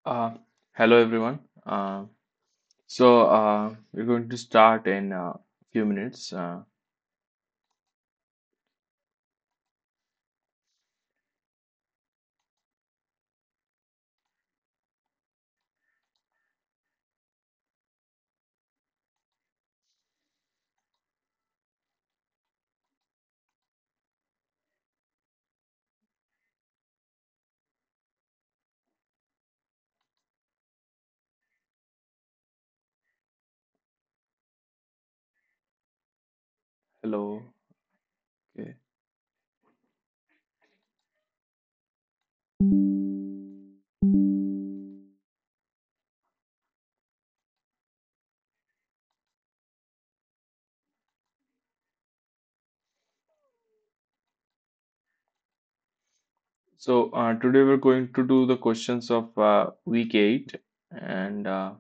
Uh, Hello everyone. We're going to start in a few minutes. Hello. Okay. Today we're going to do the questions of week 8, and uh,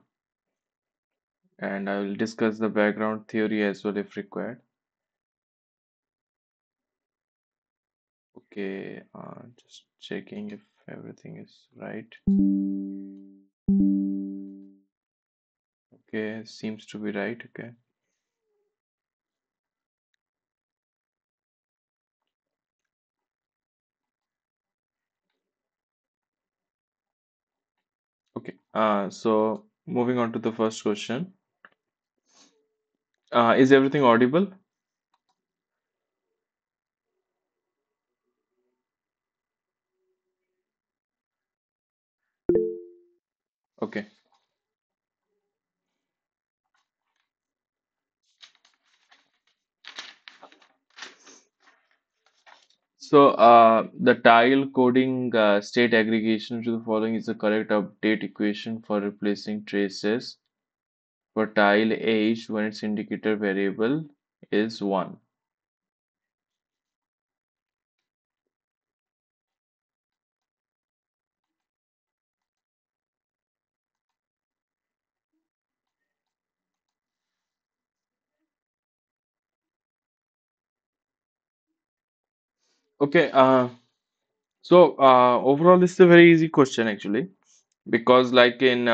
and I will discuss the background theory as well if required. Okay. Just checking if everything is right. Okay, seems to be right. Okay. Okay. So moving on to the first question. Is everything audible? Okay. The tile coding state aggregation to the following is the correct update equation for replacing traces for tile age when its indicator variable is 1. Okay, overall, this is a very easy question actually, because like in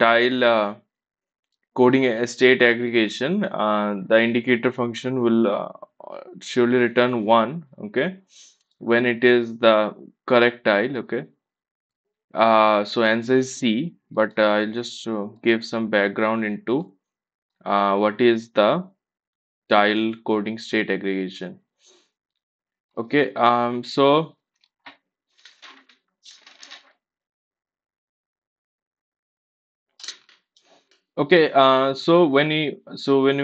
tile coding a state aggregation, the indicator function will surely return 1, okay, when it is the correct tile, okay. So answer is C, but I'll just give some background into what is the tile coding state aggregation. Okay, when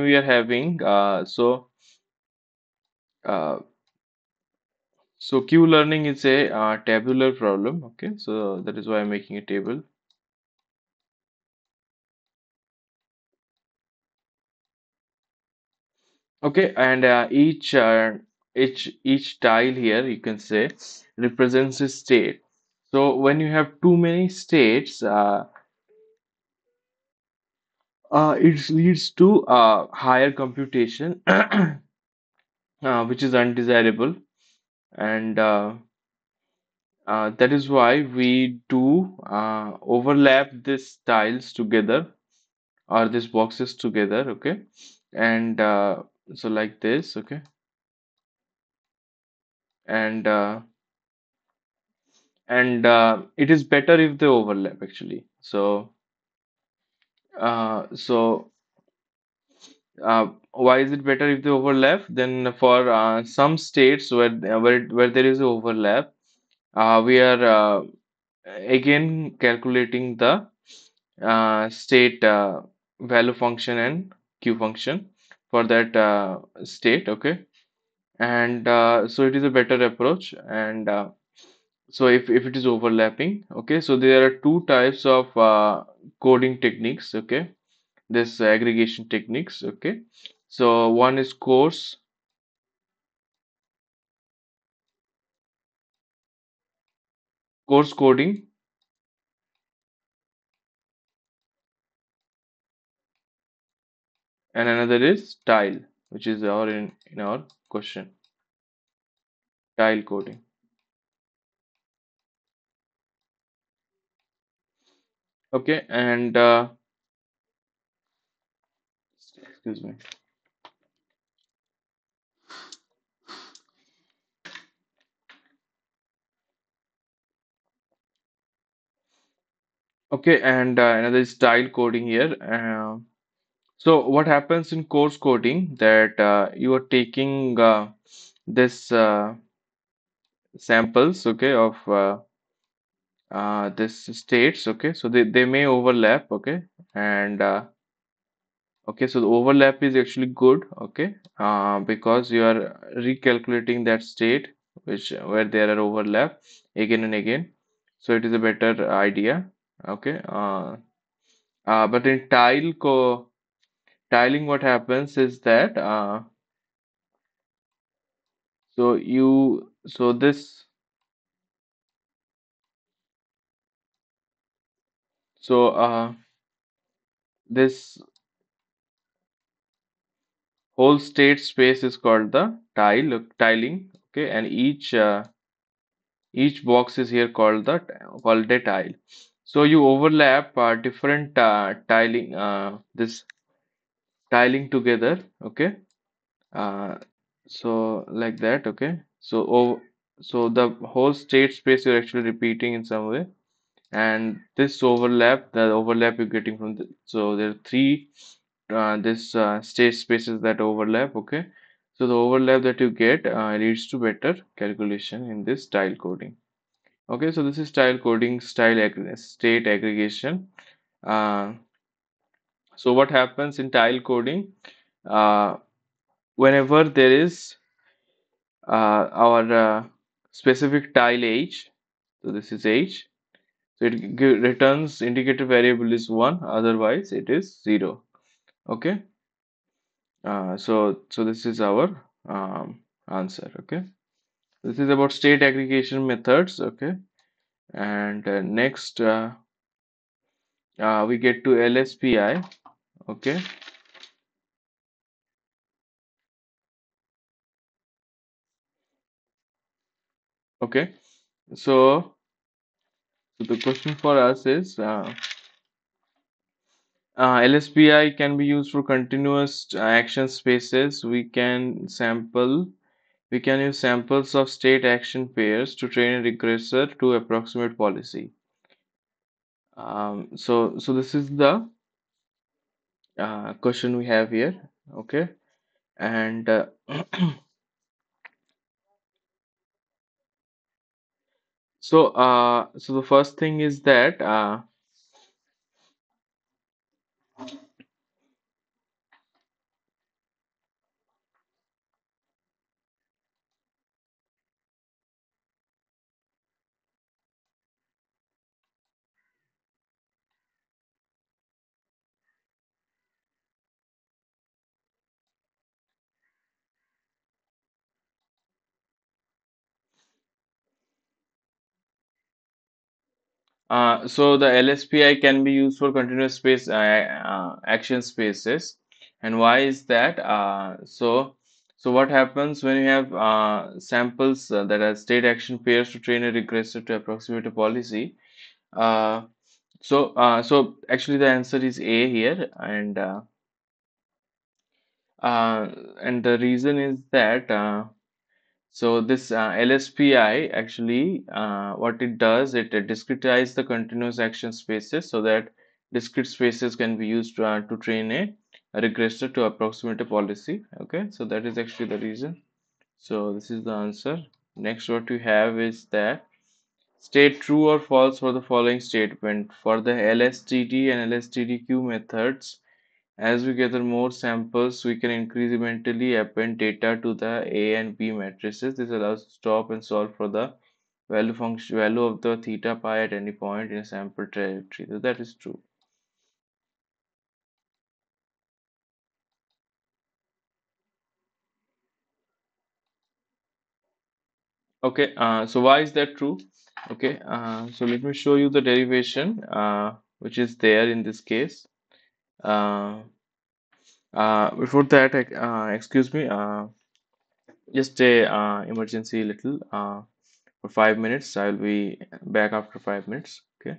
we are having uh, Q learning is a tabular problem. Okay, so that is why I'm making a table. Okay, and each tile here you can say represents a state. So when you have too many states, it leads to higher computation, which is undesirable, and that is why we do overlap these tiles together or these boxes together. Okay, and so like this. Okay, and it is better if they overlap actually. So why is it better if they overlap? Then for some states where there is overlap, we are again calculating the state value function and q function for that state. Okay, and so it is a better approach. And so if it is overlapping, okay, so there are two types of coding techniques. Okay, this aggregation techniques. Okay, so one is coarse coding, and another is tile, which is our in our question, tile coding. Okay, and excuse me. Okay, and another is style coding here. So what happens in course coding that you are taking this samples, okay, of this states, okay, so they may overlap, okay, and okay, so the overlap is actually good, okay, because you are recalculating that state which where there are overlap again and again, so it is a better idea, okay. But in tiling, what happens is that so this so this whole state space is called the tiling, okay, and each box is here called a tile. So you overlap different this tiling together, okay. Uh, so like that, okay. So the whole state space you're actually repeating in some way, and this overlap, the overlap you're getting from so there are three this state spaces that overlap, okay. So the overlap that you get leads to better calculation in this tile coding. Okay, so this is style coding, state aggregation. Uh, so what happens in tile coding? Uh, Whenever there is our specific tile age, so this is age, so it returns indicator variable is 1, otherwise it is 0. Okay, so this is our answer. Okay, this is about state aggregation methods. Okay, and next we get to LSPI. Okay. Okay, so the question for us is LSPI can be used for continuous action spaces. We can use samples of state action pairs to train a regressor to approximate policy. So this is the question we have here. Okay, and so the first thing is that so the LSPI can be used for continuous space action spaces, and why is that? So what happens when you have samples that are state action pairs to train a regressor to approximate a policy? Uh, so actually the answer is A here, uh, and the reason is that. So this LSPI actually, what it does, it discretizes the continuous action spaces so that discrete spaces can be used to train a regressor to approximate a policy. Okay, so that is actually the reason. So this is the answer. Next, what we have is that state true or false for the following statement. For the LSTD and LSTDQ methods, as we gather more samples, we can incrementally append data to the A and B matrices. This allows us to stop and solve for the value of the theta pi at any point in a sample trajectory. So that is true. Okay, so why is that true? Okay, so let me show you the derivation which is there in this case. Uh, Before that, excuse me, just a emergency little for 5 minutes. I'll be back after 5 minutes. Okay.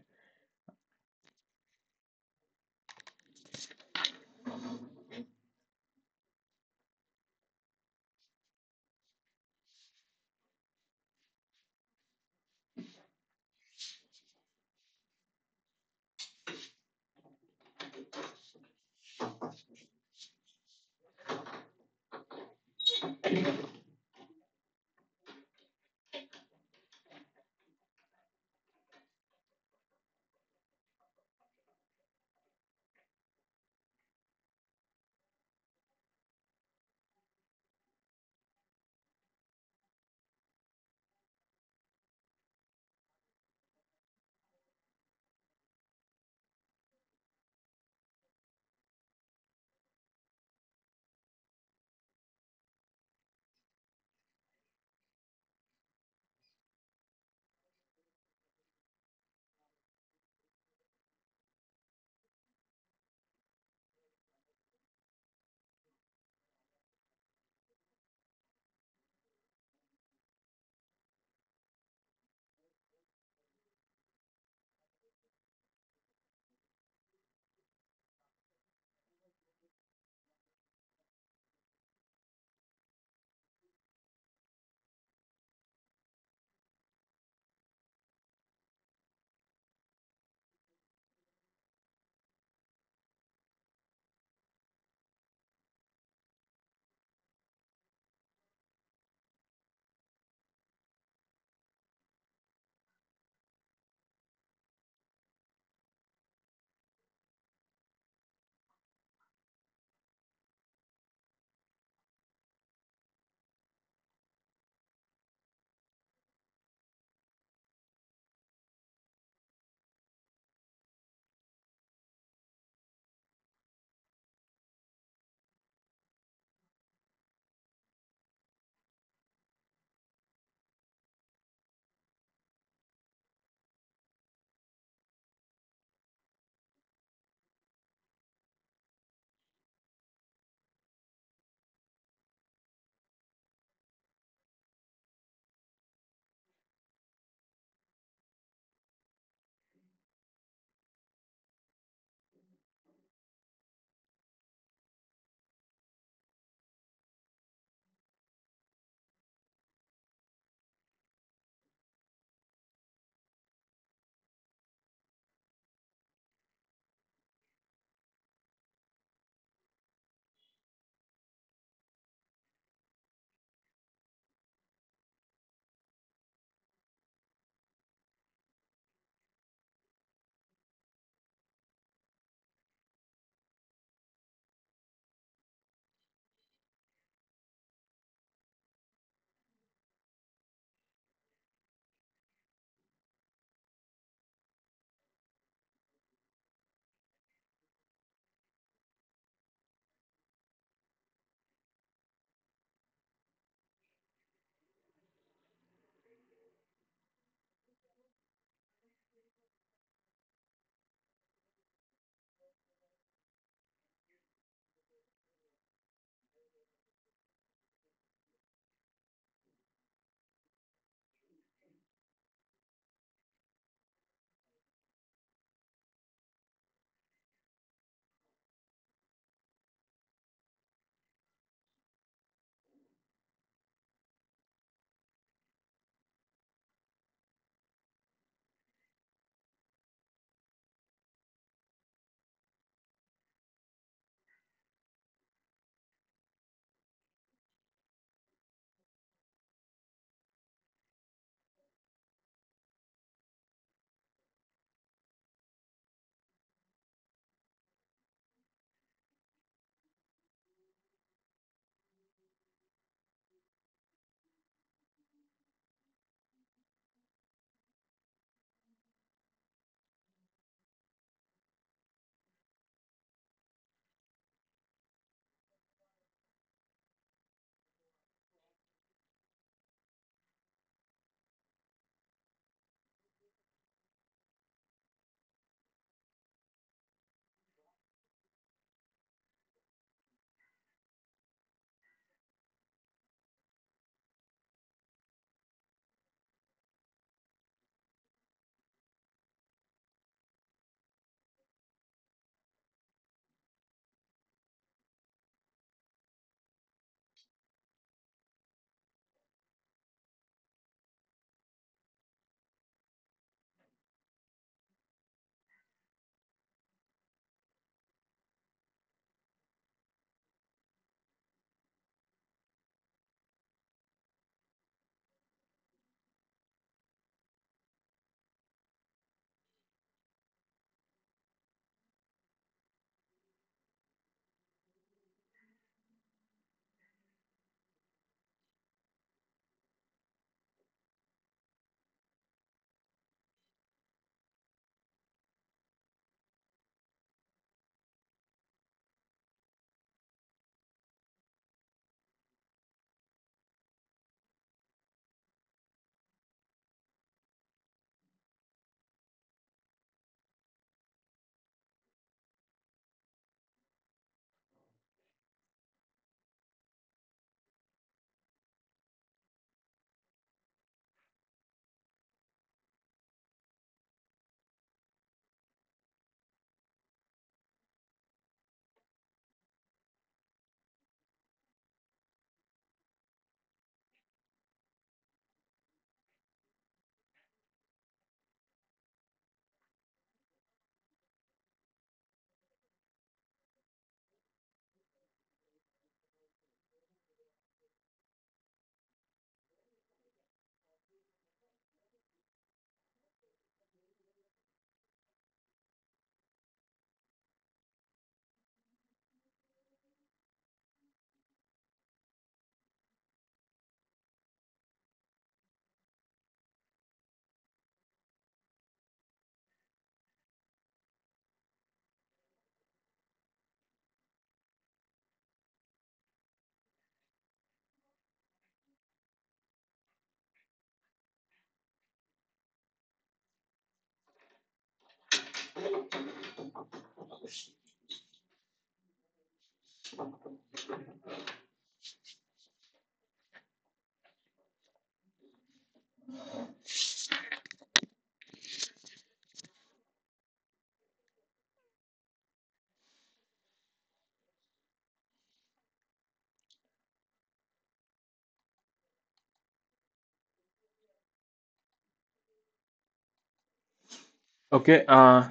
Okay,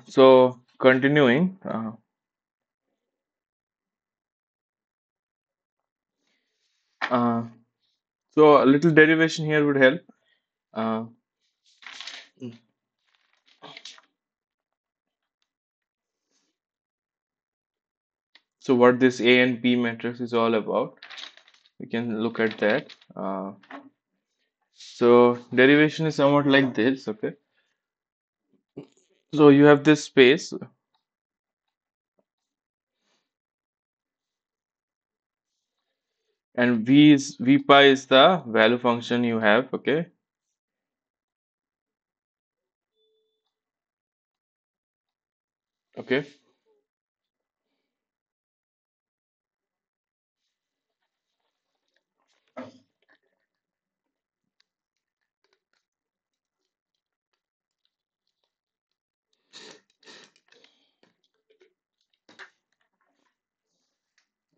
so continuing, uh, so a little derivation here would help. Uh, so what this A and P matrix is all about, we can look at that. So derivation is somewhat like this, okay? So you have this space, and V pi is the value function you have, okay? Okay,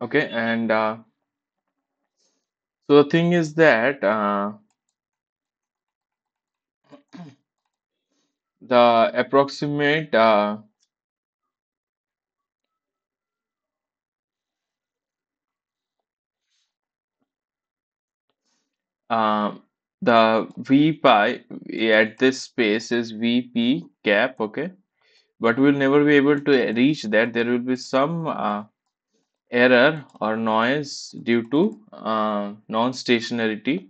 okay, and so the thing is that the approximate uh, the V pi at this space is VP cap, okay? But we'll never be able to reach that. There will be some error or noise due to non-stationarity,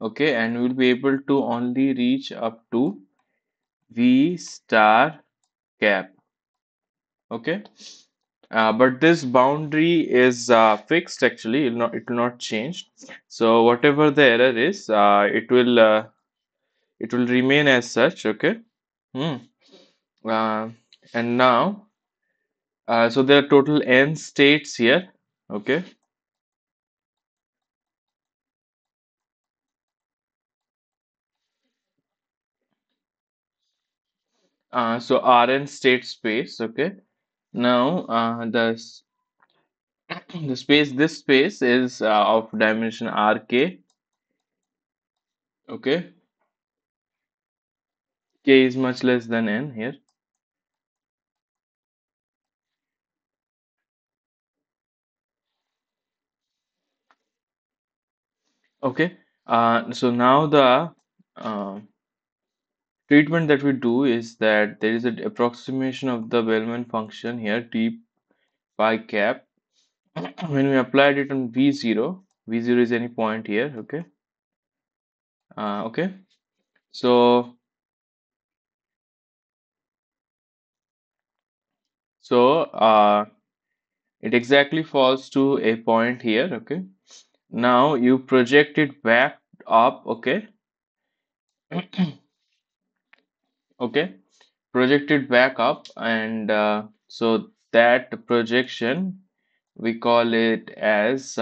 okay? And we'll be able to only reach up to V star cap, okay? But this boundary is fixed actually, it will not change. So whatever the error is, it will remain as such, okay? Hmm. Uh, and now, so there are total n states here, okay? So Rn state space, okay? Now, the space, this space is of dimension Rk, okay? K is much less than n here. Okay, so now the uh, treatment that we do is that there is an approximation of the Bellman function here, t pi cap. When we applied it on V0, V0 is any point here, okay? Okay, so so it exactly falls to a point here, okay? Now you project it back up, okay? Okay, project it back up, and so that projection we call it as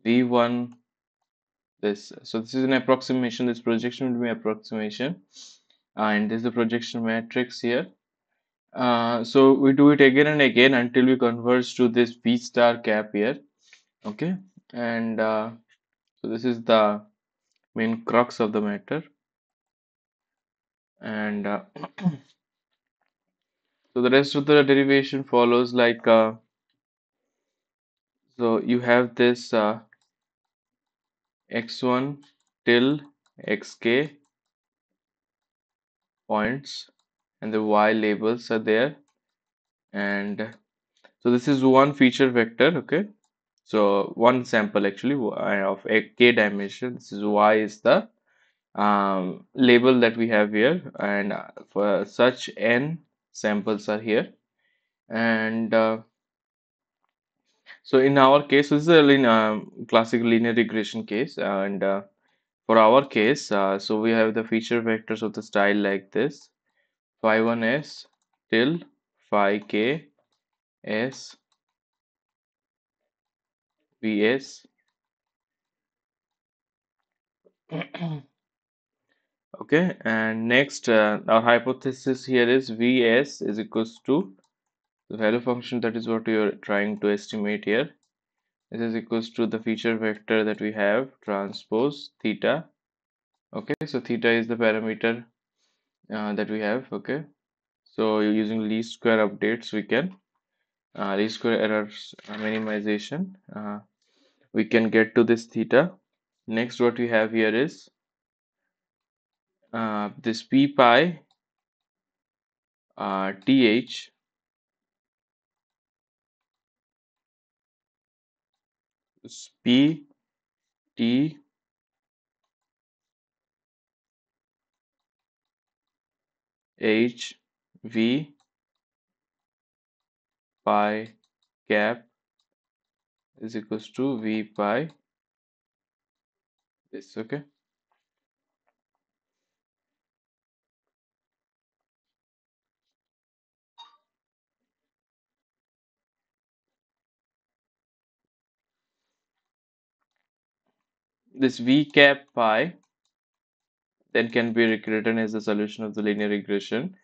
V1 this. So this is an approximation. This projection will be approximation, and this is the projection matrix here. So we do it again and again until we converge to this V star cap here. Okay, and so this is the main crux of the matter, and so the rest of the derivation follows like so you have this x1 till xk points, and the y labels are there, and so this is one feature vector, okay? So one sample actually of a k dimension. This is y is the label that we have here, and for such n samples are here, and so in our case, this is a classic linear regression case, and for our case, so we have the feature vectors of the style like this: phi 1s till phi k s vs. Okay, and next our hypothesis here is vs is equals to the value function, that is what you're trying to estimate here. This is equals to the feature vector that we have transpose theta. Okay, so theta is the parameter that we have. Okay, so using least square updates we can least square errors minimization, we can get to this theta. Next what we have here is this p pi th p t h v pi cap is equals to v pi this. Okay, this v cap pi then can be rewritten as the solution of the linear regression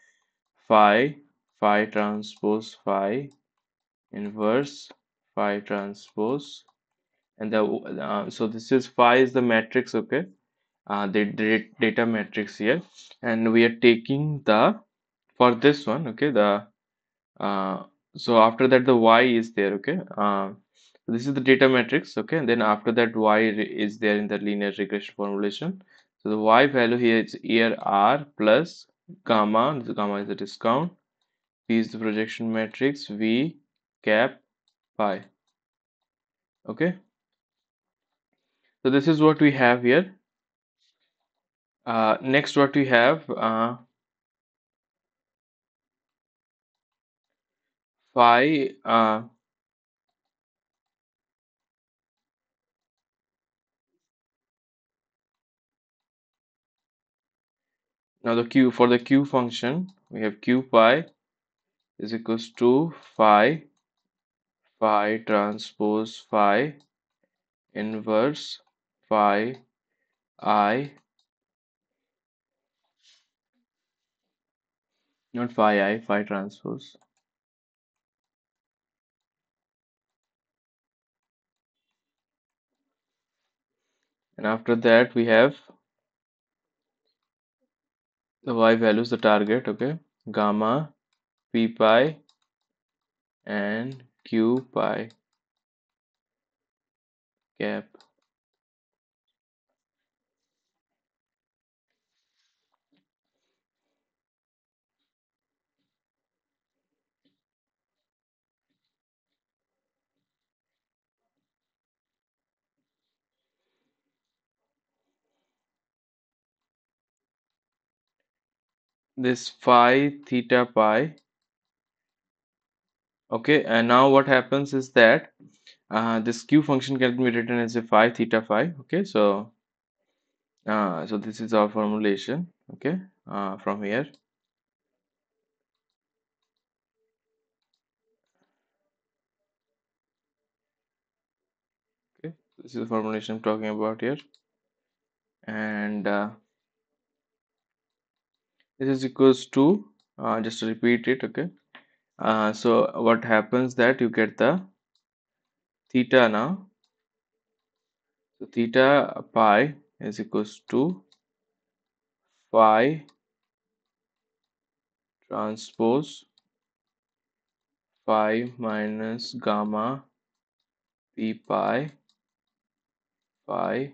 phi phi transpose phi inverse phi transpose, and the so this is phi is the matrix. Okay, the data matrix here, and we are taking the for this one. Okay, the uh, so after that the y is there. Okay, so this is the data matrix. Okay, and then after that y is there in the linear regression formulation. So the y value here is here r plus gamma. This gamma is the discount, p is the projection matrix, v cap pi. Okay, so this is what we have here. Next what we have phi now the q for the q function we have q pi is equals to phi phi transpose phi inverse phi I, not phi I, phi transpose. And after that we have the y values, the target. Okay, gamma p pi and q pi cap. This phi theta pi. Okay, and now what happens is that this q function can be written as a phi theta phi. Okay, so this is our formulation. Okay, from here. Okay, this is the formulation I'm talking about here, and this is equals to just to repeat it. Okay, so what happens that you get the theta now. So theta pi is equals to phi transpose phi minus gamma p pi phi.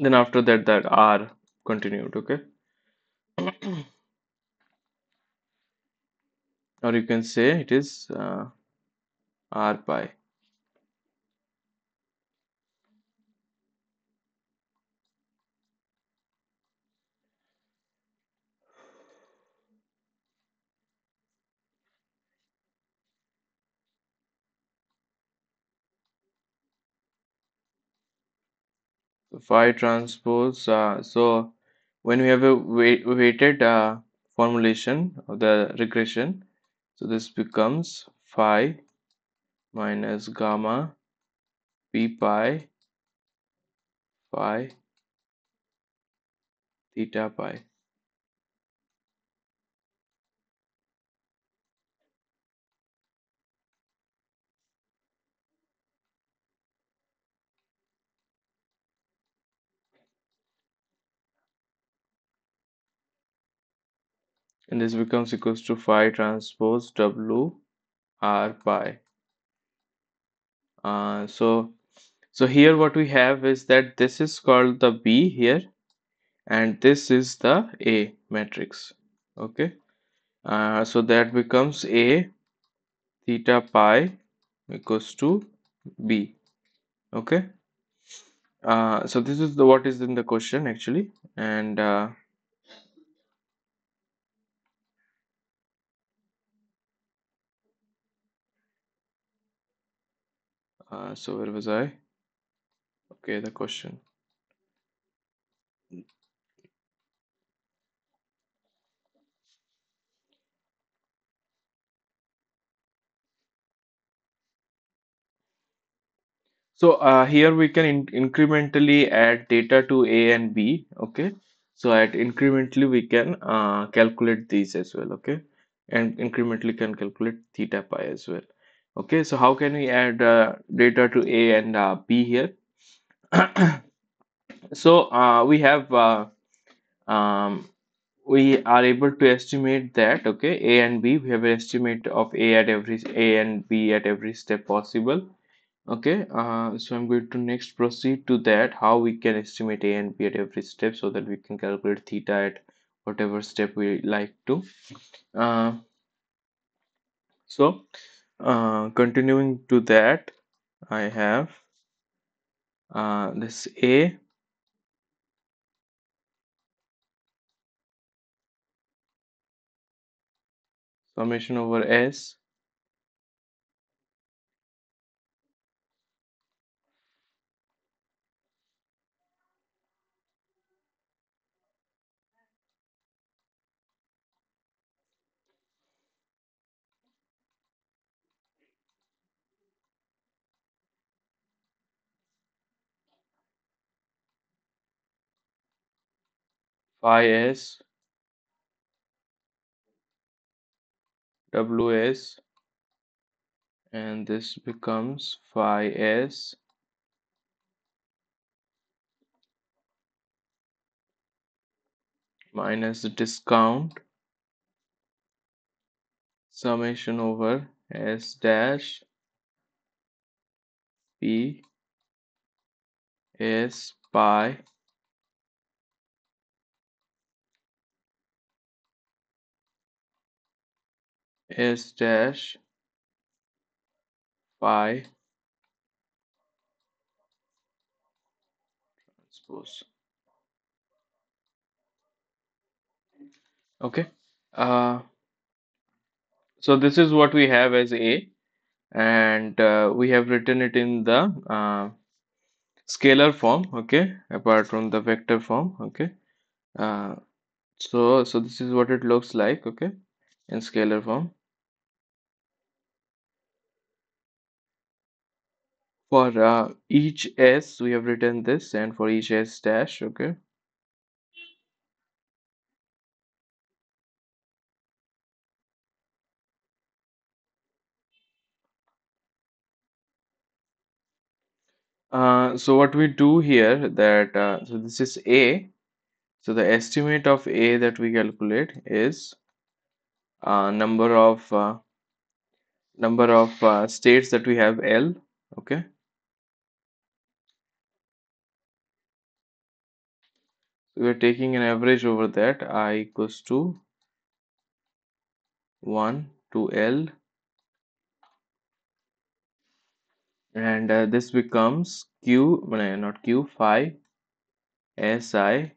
Then after that, that r continued. Okay, or you can say it is r pi. So phi transpose. So when we have a weighted formulation of the regression, so this becomes phi minus gamma p pi phi theta pi. And this becomes equals to phi transpose W r pi. So here what we have is that this is called the B here, and this is the A matrix. Okay. So that becomes A theta pi equals to B. Okay. So this is the what is in the question actually, and so where was I? Okay, the question. So here we can incrementally add data to A and B. Okay. So at incrementally we can calculate these as well. Okay. And incrementally can calculate theta pi as well. Okay. So how can we add data to A and B here? So um, we are able to estimate that, okay, A and B, we have an estimate of A and B at every step possible. Okay, so I'm going to next proceed to that how we can estimate A and B at every step so that we can calculate theta at whatever step we like to. Uh, so continuing to that, I have this A summation over S phi S W S, and this becomes phi S minus the discount summation over S dash P S pi S dash phi transpose. Okay. Uh, so this is what we have as A, and we have written it in the scalar form. Okay, apart from the vector form. Okay. Uh, so this is what it looks like. Okay, in scalar form. For each S, we have written this, and for each S dash. Okay. So what we do here that so this is A. So the estimate of A that we calculate is number of states that we have L. Okay. So we are taking an average over that I equals to 1 to L, and this becomes Q, no, not Q, phi Si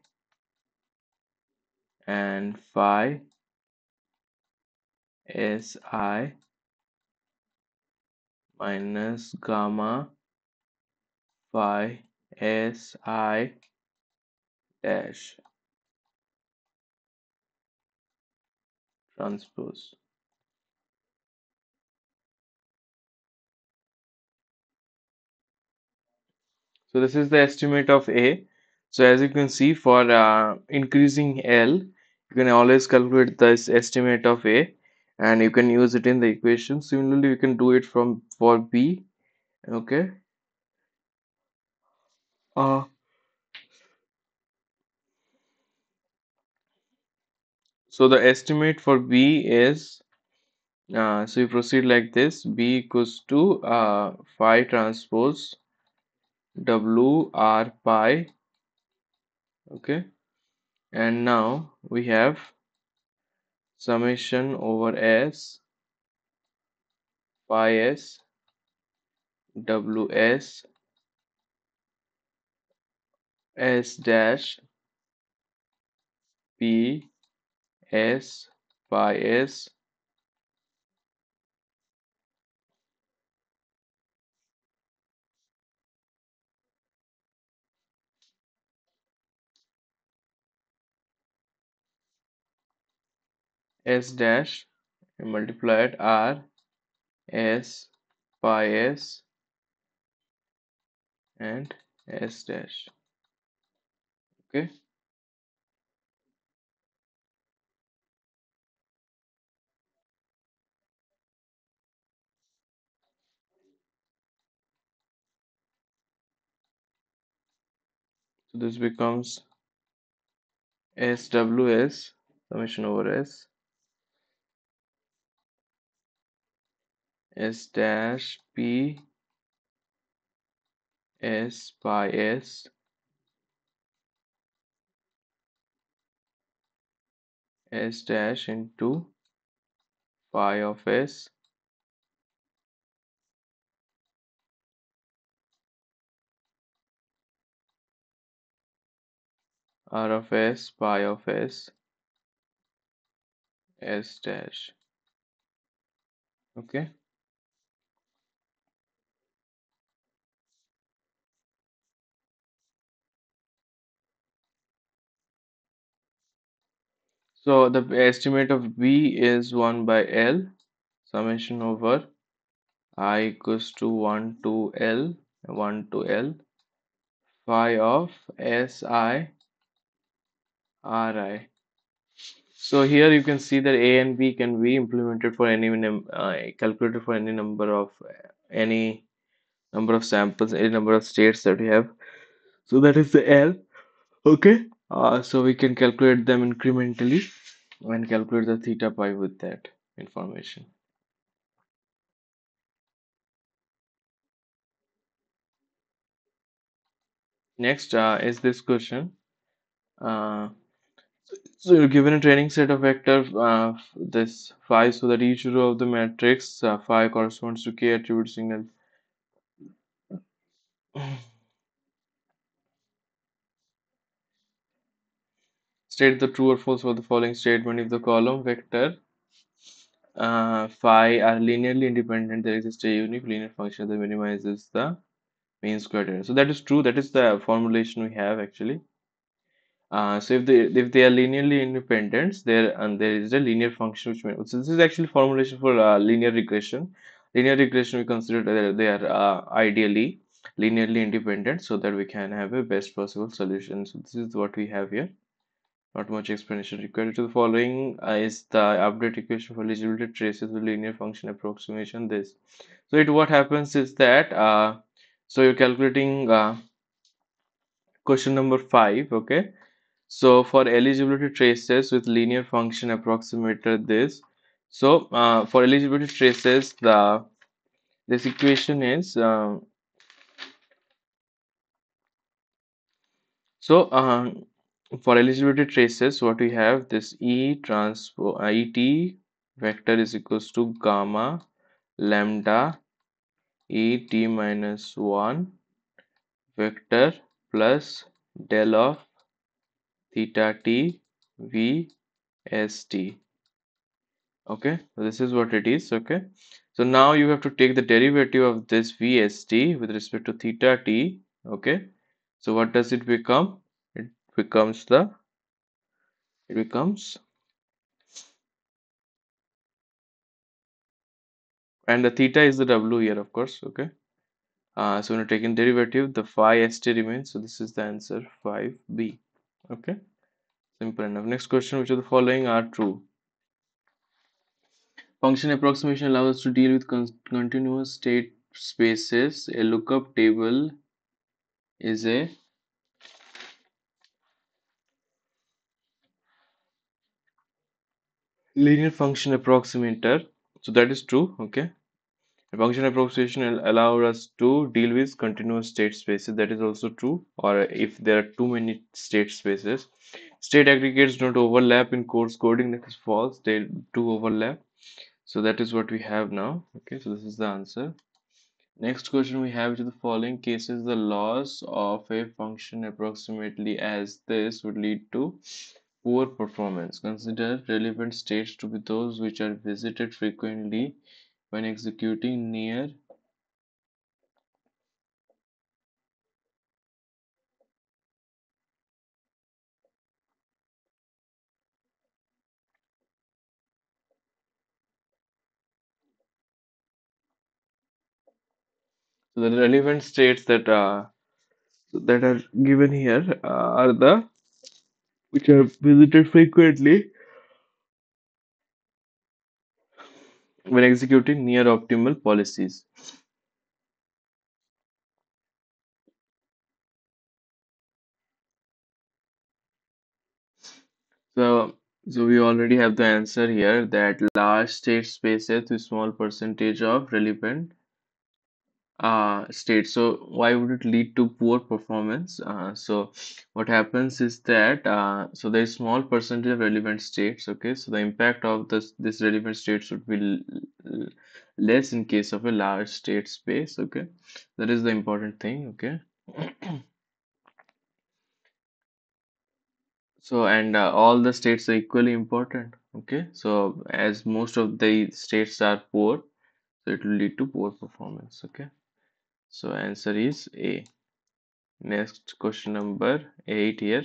and phi Si minus gamma phi Si dash transpose. So this is the estimate of A. So as you can see, for increasing L, you can always calculate this estimate of A, and you can use it in the equation. Similarly, you can do it from for B. Okay. Uh, so the estimate for B is, so you proceed like this: B equals to phi transpose W R pi. Okay. And now we have summation over S phi S WS S dash P S phi S S dash multiplied R S phi S and S dash. Okay, so this becomes SWS summation over S dash P S phi S dash into phi of S R of S pi of S dash. Okay, so the estimate of B is 1 by L summation over I equals to 1 to L phi of Si Ri. So here you can see that A and B can be implemented for any calculated for any number of samples, any number of states that we have. So that is the L. Okay. So we can calculate them incrementally and calculate the theta pi with that information. Next is this question. Uh, So you're given a training set of vector this phi, so that each row of the matrix phi corresponds to k attribute signal. State the true or false for the following statement: if the column vector phi are linearly independent, there exists a unique linear function that minimizes the mean squared error. So that is true. That is the formulation we have actually. So if they are linearly independent, there is a linear function which so this is actually formulation for linear regression. Linear regression we consider that they are ideally linearly independent so that we can have a best possible solution. So this is what we have here. Not much explanation required. To the following is the update equation for eligibility traces with linear function approximation. This. So what happens is that so you're calculating question number 5. Okay. So for eligibility traces with linear function approximator this. So for eligibility traces, this equation is so for eligibility traces, what we have this E transpose Et vector is equals to gamma lambda e t minus 1 vector plus del of theta t v s t. Okay, so this is what it is. Okay, so now you have to take the derivative of this vst with respect to theta t. Okay, so what does it become? It becomes it becomes and the theta is the w here, of course. Okay, so when you're taking derivative, the phi st remains. So this is the answer 5b. Okay, simple enough. Next question: which of the following are true? Function approximation allows us to deal with continuous state spaces. A lookup table is a linear function approximator. So that is true. Okay. A function approximation allow us to deal with continuous state spaces. That is also true. Or if there are too many state spaces, state aggregates don't overlap in coarse coding. That is false. They do overlap. So that is what we have now. Okay. So this is the answer. Next question we have, to the following cases the loss of a function approximately as this would lead to poor performance. Consider relevant states to be those which are visited frequently when executing near so the relevant states that are given here are the which are visited frequently when executing near optimal policies. So, so we already have the answer here that large state spaces with small percentage of relevant state. So why would it lead to poor performance? So what happens is that so there is small percentage of relevant states. Okay, so the impact of this relevant states would be less in case of a large state space. Okay, that is the important thing. Okay. So and all the states are equally important. Okay, so as most of the states are poor, so it will lead to poor performance. Okay, so answer is A. Next question number 8 here.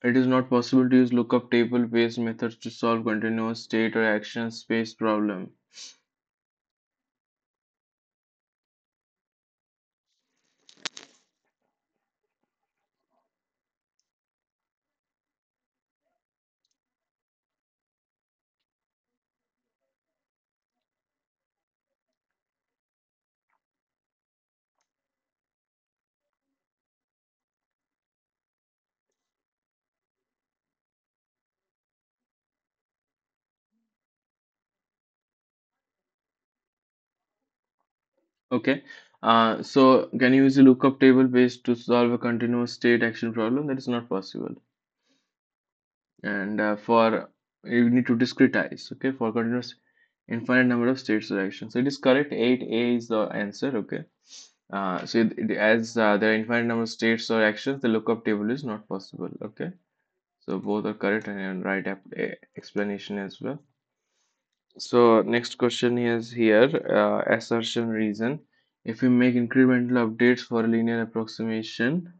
It is not possible to use lookup table based methods to solve continuous state or action space problem. Okay. So can you use a lookup table based to solve a continuous state action problem? That is not possible. And for you need to discretize. Okay, for continuous infinite number of states or actions. So it is correct. 8A is the answer. Okay. As there are infinite number of states or actions, the lookup table is not possible. Okay. So both are correct and right explanation as well. So next question is here, assertion reason. If we make incremental updates for a linear approximation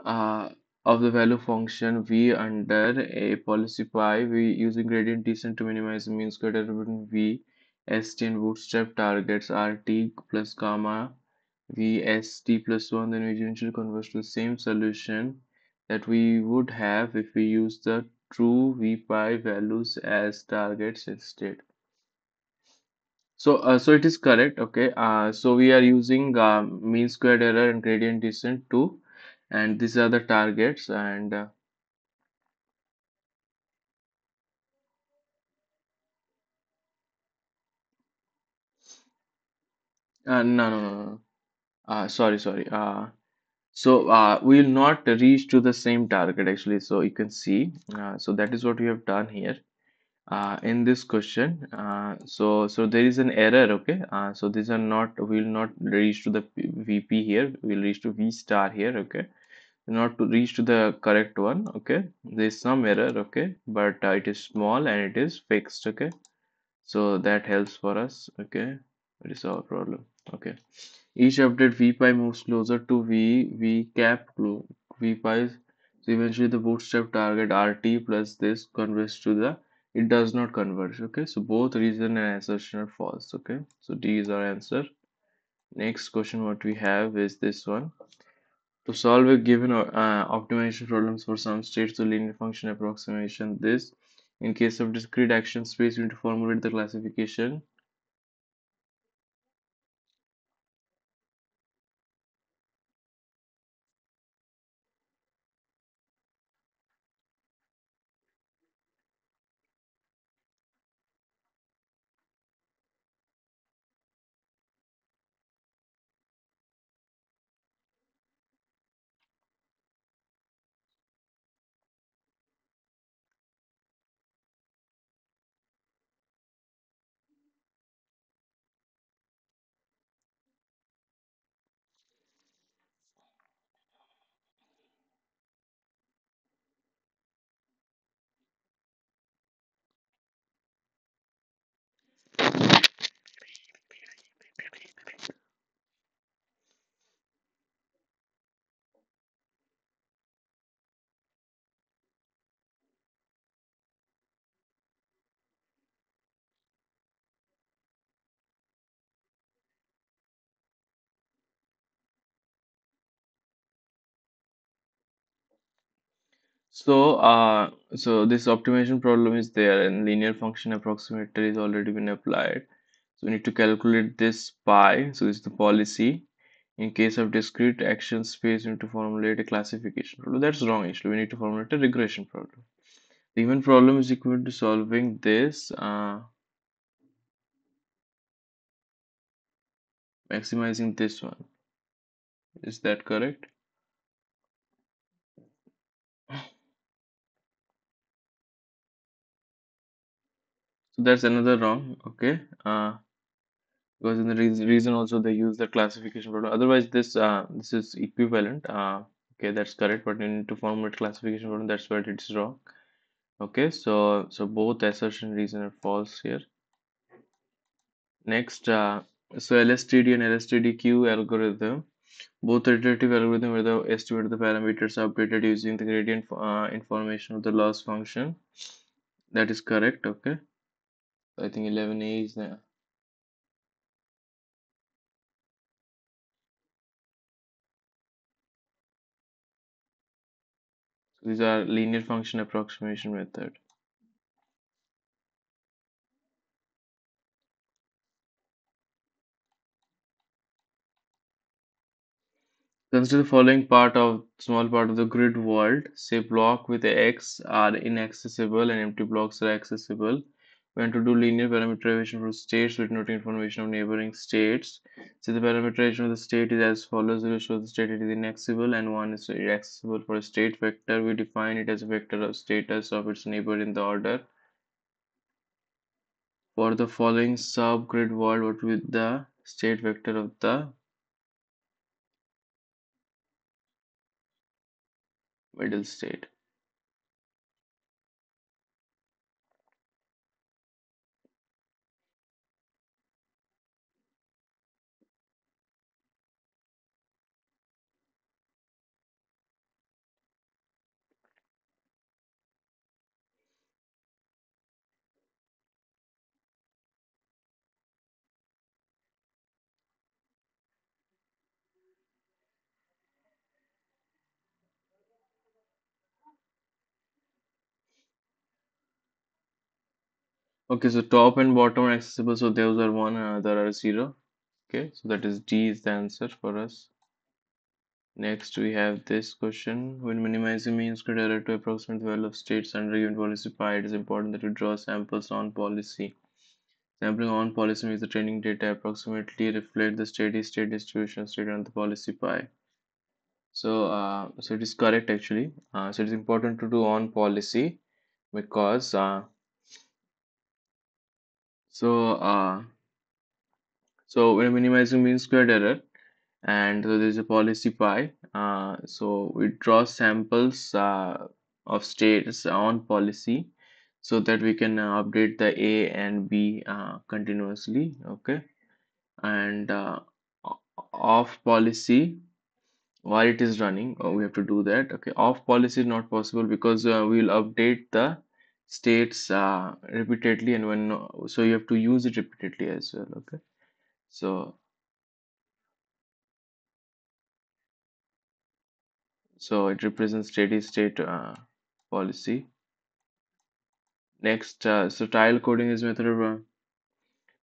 uh, of the value function v under a policy pi, we using gradient descent to minimize the mean square error between v, st and bootstrap targets rt plus gamma v st plus 1, then we eventually converge to the same solution that we would have if we use the true v pi values as targets instead. So it is correct. Okay. So we are using mean squared error and gradient descent too, and these are the targets. And no, no, no, no. Sorry, sorry. So we will not reach to the same target actually. So you can see, so that is what we have done here in this question. So there is an error. Okay. So these are not, we will not reach to the VP here. We will reach to V star here. Okay. Not to reach to the correct one. Okay. There is some error. Okay. But it is small and it is fixed. Okay. So that helps for us. Okay. That is our problem. Okay. Each update vpi moves closer to v cap vpi. So eventually the bootstrap target rt plus this converts to the, it does not converge. Okay, so both reason and assertion are false. Okay, so D is our answer. Next question what we have is this one. To solve a given optimization problems for some states, the linear function approximation this. In case of discrete action space, we need to formulate the classification. So this optimization problem is there, and linear function approximator is already been applied. So we need to calculate this pi. So this is the policy. In case of discrete action space, we need to formulate a classification problem. That's wrong actually. We need to formulate a regression problem. The given problem is equal to solving this, maximizing this one. Is that correct? So that's another wrong. Okay. Because in the reason also they use the classification problem. Otherwise, this is equivalent. Okay, that's correct. But you need to formulate classification problem. That's where it's wrong. Okay, so both assertion reason are false here. Next, so LSTD and LSTDQ algorithm, both iterative algorithm where the estimate of the parameters are updated using the gradient information of the loss function. That is correct. Okay, I think 11A is there. So these are linear function approximation method. Consider the following small part of the grid world. Say block with X are inaccessible and empty blocks are accessible. We want to do linear parameterization for states with noting information of neighboring states. So the parameterization of the state is as follows. 0 shows the state it is inaccessible and 1 is accessible. For a state vector, we define it as a vector of status of its neighbor in the order. For the following subgrid world, what will be the state vector of the middle state? Okay, so top and bottom are accessible, so those are 1 and other are 0. Okay, so that is D is the answer for us. Next, we have this question. When minimizing mean squared error to approximate the value of states under given policy pi, it is important that you draw samples on policy. Sampling on policy makes the training data approximately reflect the steady state distribution stated on the policy pi. So it is correct actually. So it is important to do on policy because so uh, so we're minimizing mean squared error, and so there's a policy pi. So we draw samples of states on policy so that we can update the A and B continuously. Okay, and off policy while it is running, we have to do that. Okay, off policy is not possible because we'll update the states repeatedly, and when so you have to use it repeatedly as well. Okay, so it represents steady state policy. Next, so tile coding is method of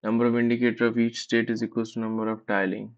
number of indicator of each state is equals to number of tiling.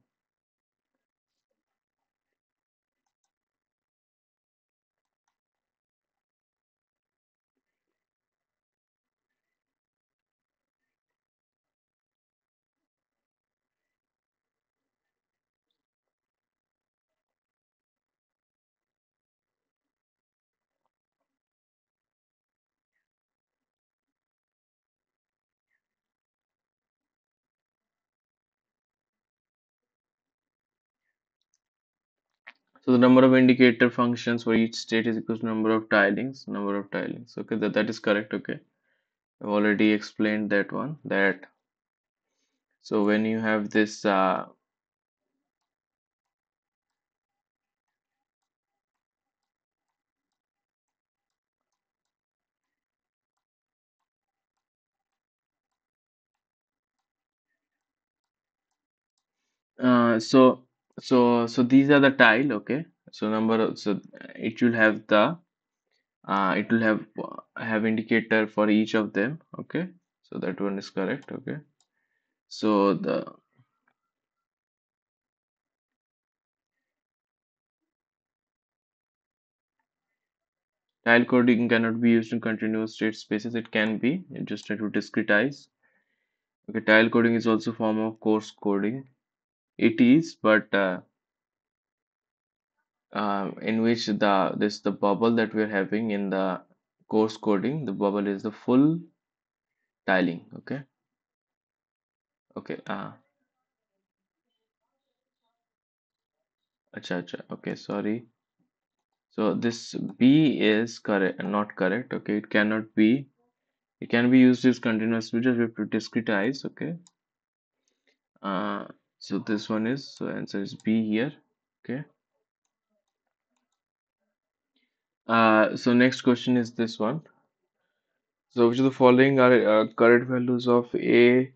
So the number of indicator functions for each state is equals to number of tilings. Number of tilings. Okay, that is correct. Okay, I've already explained that one. That so when you have this so these are the tile. Okay, so number of, so it will have the it will have indicator for each of them. Okay, so that one is correct. Okay, so the tile coding cannot be used in continuous state spaces. It can be, you just have to discretize. Okay, tile coding is also a form of coarse coding. It is, but in which the bubble that we're having in the coarse coding, the bubble is the full tiling. Okay, okay, acha, okay, sorry. So this B is correct, not correct. Okay, it cannot be. It can be used as continuous. We just have to discretize. Okay. Uh, so this one is, so answer is B here. Okay. So next question is this one. So which of the following are current values of A?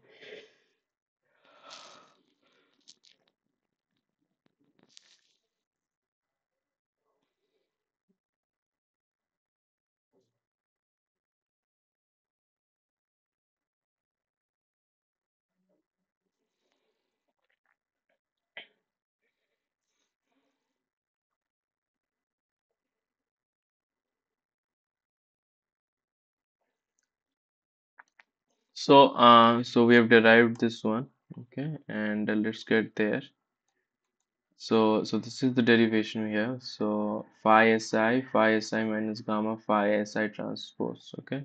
So we have derived this one. Okay, and let's get there. So this is the derivation we have. So phi si minus gamma phi si transpose. Okay.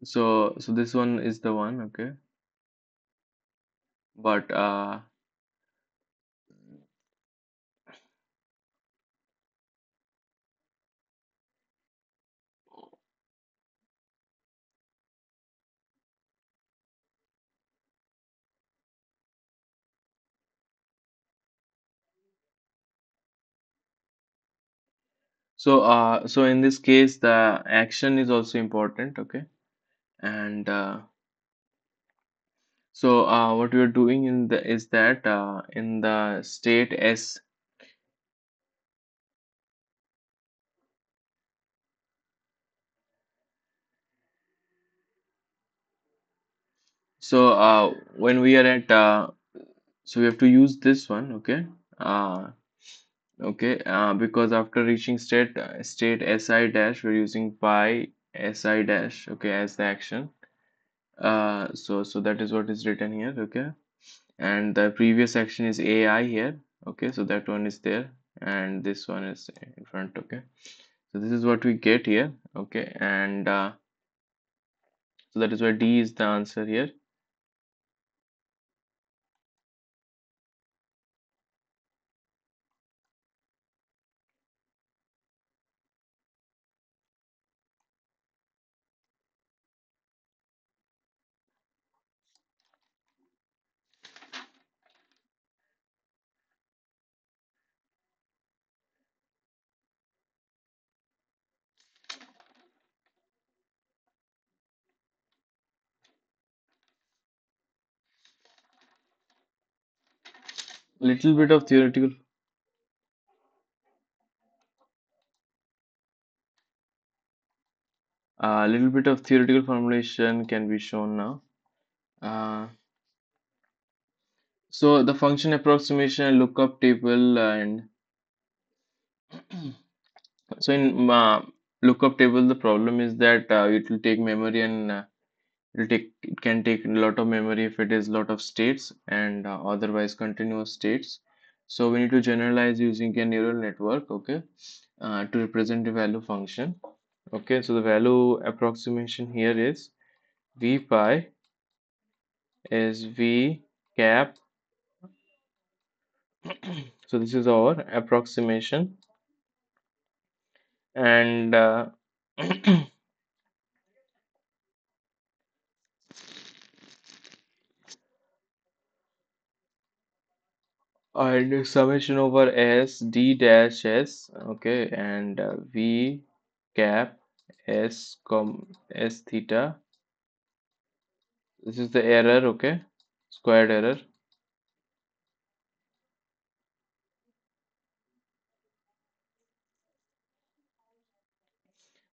So this one is the one. Okay. But so in this case, the action is also important. Okay. And what we are doing in the is that in the state S. When we are at so we have to use this one. Okay. Uh, okay. Because after reaching state Si dash, we're using pi Si dash. Okay, as the action. So that is what is written here, okay? And the previous action is AI here, okay? So that one is there, and this one is in front, okay? So this is what we get here, okay? And so that is why D is the answer here. Little bit of theoretical, little bit of theoretical formulation can be shown now. Uh, so the function approximation, lookup table, and so in lookup table, the problem is that it will take memory and it can take a lot of memory if it is lot of states and otherwise continuous states. So we need to generalize using a neural network, okay, to represent the value function. Okay, so the value approximation here is v pi is v cap. So this is our approximation, and and summation over s d dash s, okay, and v cap s s theta. This is the error, okay, squared error.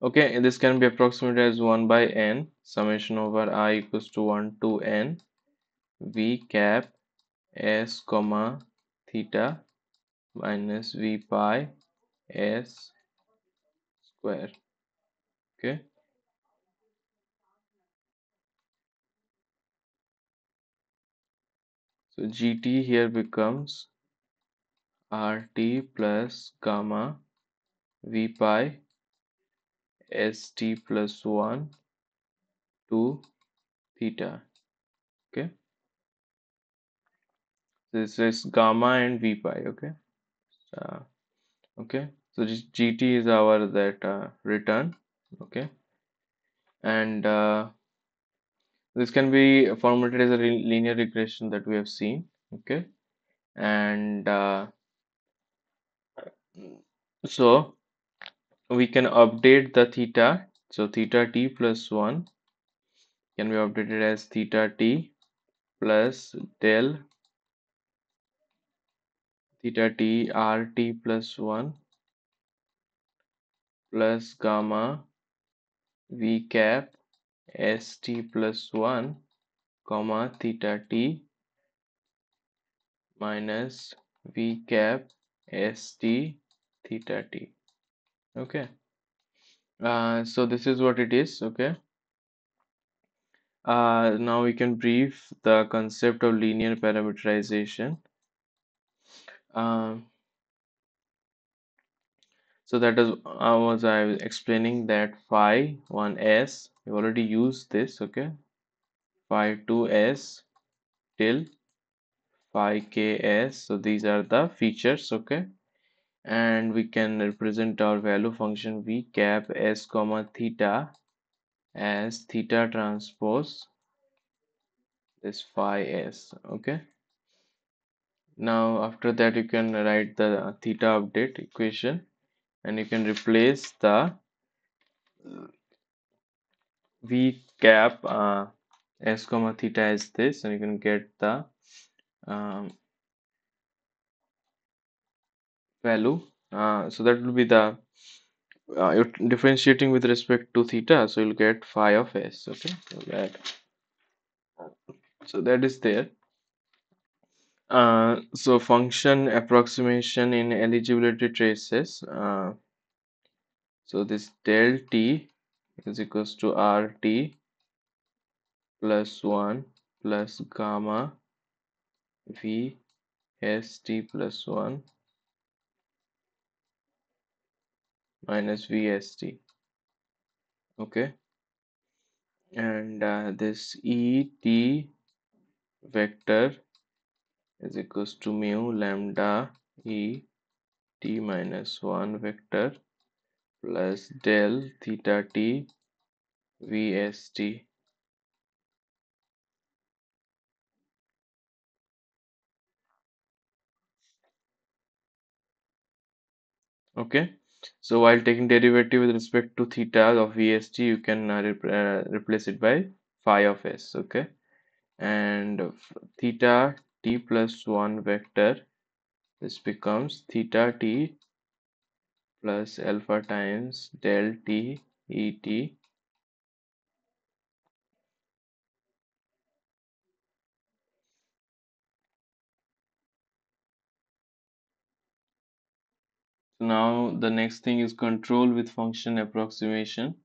Okay, and this can be approximated as 1 by n summation over I equals to 1 to n v cap s comma theta minus v pi s square. Okay, so gt here becomes rt plus gamma v pi st plus 1 to theta. Okay, this is gamma and v pi. Okay, uh, okay, so gt is our that return. Okay, and this can be formatted as a linear regression that we have seen. Okay, and so we can update the theta. So theta t plus 1 can be updated as theta t plus del theta t rt plus 1 plus gamma v cap st plus 1 comma theta t minus v cap st theta t. Okay, so this is what it is. Okay, now we can brief the concept of linear parameterization. um, so that is I was explaining that phi 1s we already used this. Okay, phi 2s till phi ks, so these are the features. Okay, and we can represent our value function v cap s comma theta as theta transpose this phi s. Okay, now after that you can write the theta update equation and you can replace the v cap s comma theta as this, and you can get the um, value. So that will be the you're differentiating with respect to theta, so you'll get phi of s. Okay, so that is there. So function approximation in eligibility traces. So this del t is equals to rt plus 1 plus gamma V S T plus 1 minus V S T. Okay, and this E T vector is equals to mu lambda E T minus 1 vector plus del theta T V S T. Okay, so while taking derivative with respect to theta of VST, you can replace it by phi of S. Okay, and theta t plus 1 vector, this becomes theta t plus alpha times del t e t. Now the next thing is control with function approximation.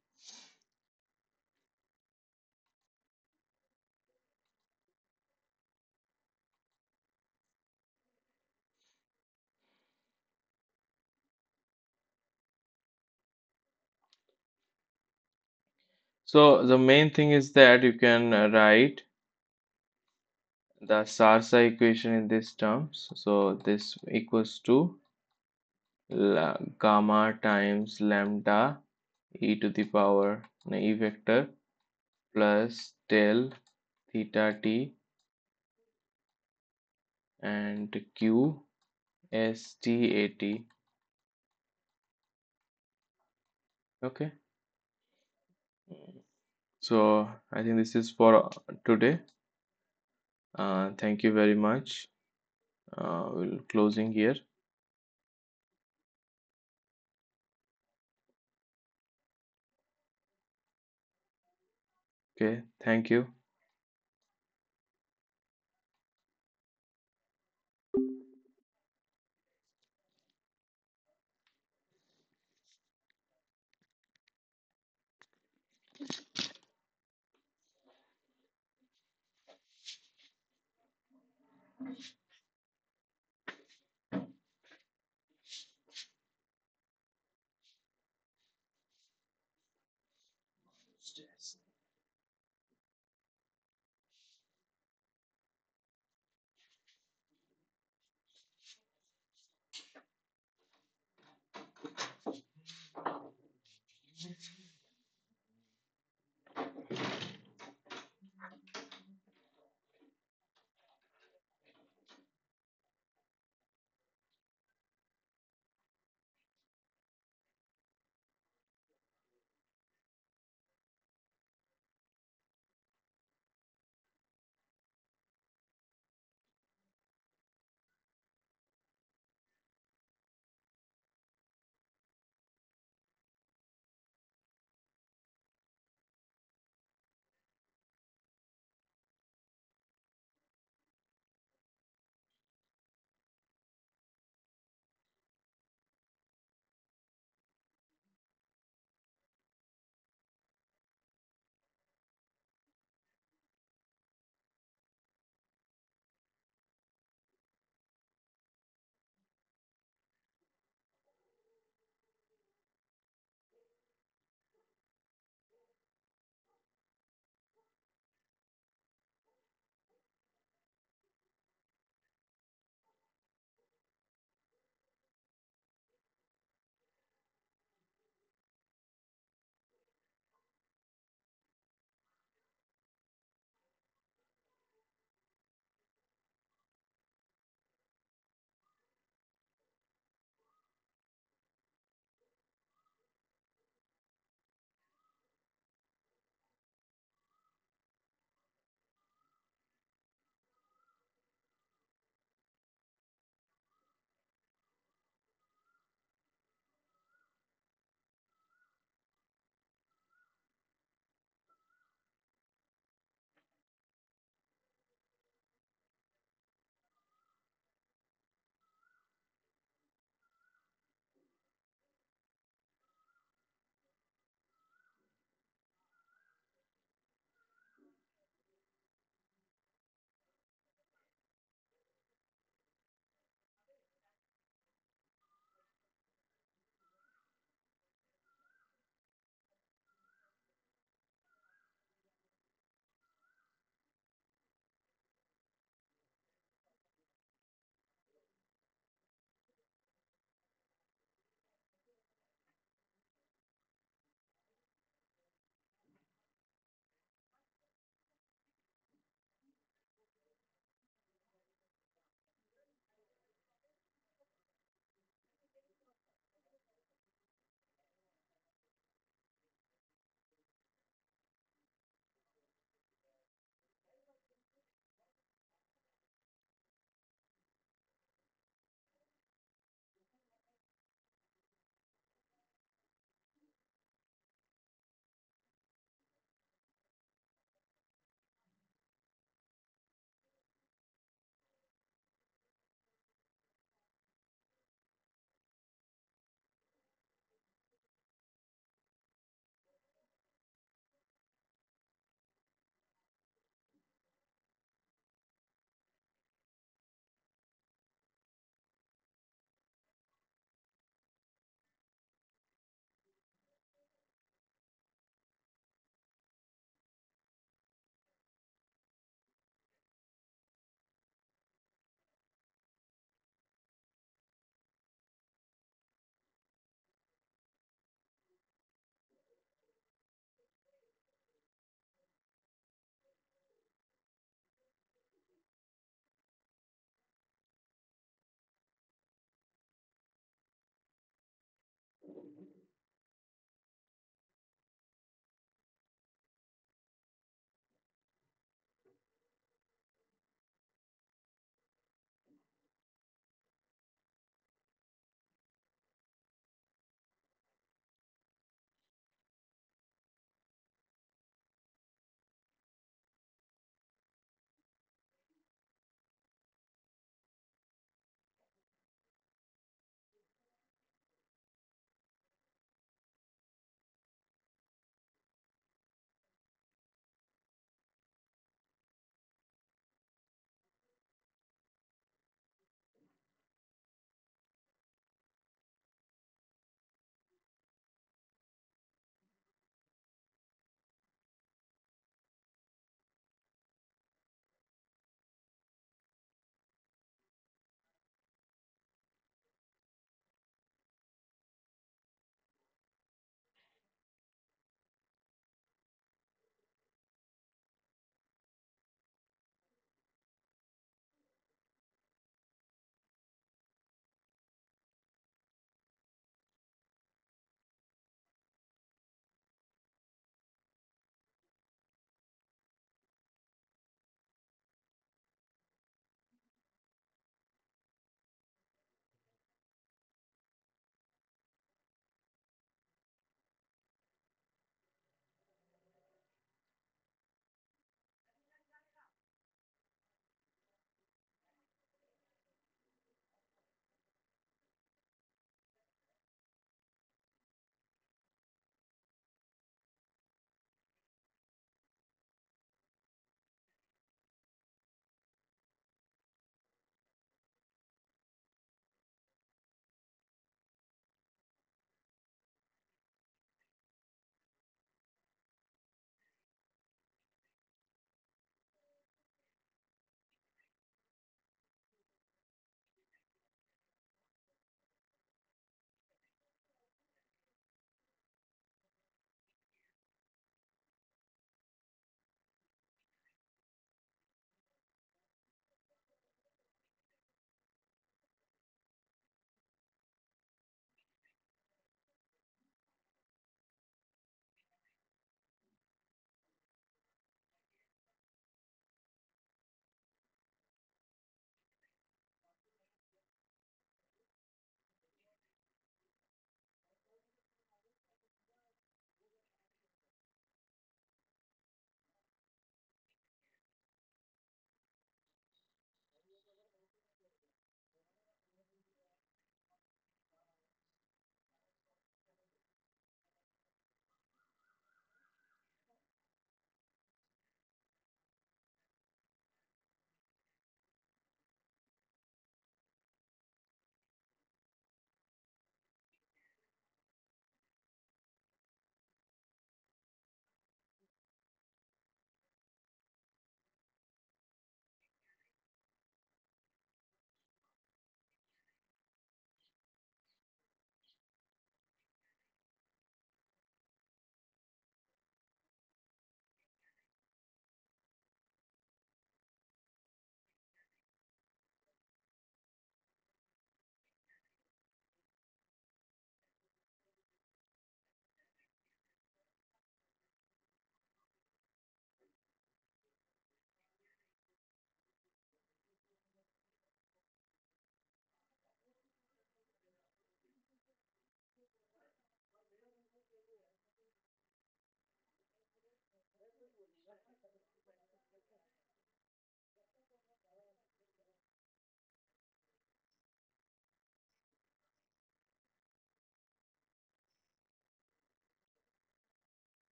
So the main thing is that you can write the Sarsa equation in these terms. So this equals to gamma times lambda e to the power e vector plus del theta t and q s t a t. Okay, so I think this is for today. Thank you very much. We'll closing here. Okay, thank you.